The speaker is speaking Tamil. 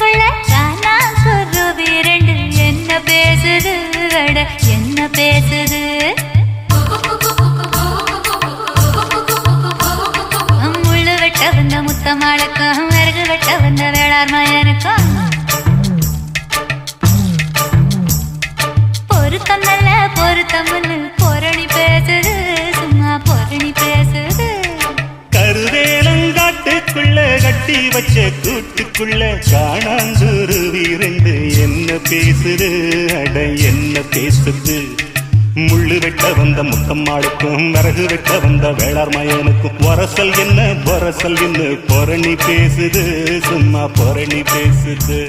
காட்டுக்குள்ள காணாங்குருவி ரெண்டு என்ன பேசுது அட என்ன பேசுது முள்ளு வெட்ட வந்த முத்தமாளுக்கும் விறகு வெட்ட வந்த வேளார் மயனுக்கும் பொருத்தம் நல்ல பொருத்தம்னு பொரணி பேசுது சும்மா பொரணி பேசுது கருவேலங்காட்டுக்குள்ள கட்டி வச்ச கூட்டுக்குள்ள காணாங்குருவி ரெண்டு என்ன பேசுது அட என்ன பேசுது முள்ளு வெட்ட வந்த முத்தம்மாளுக்கும் விறகு வெட்ட வந்த வேளார் மயனுக்கும் வரசல் என்ன பொரணி பேசுது சும்மா பொரணி பேசுது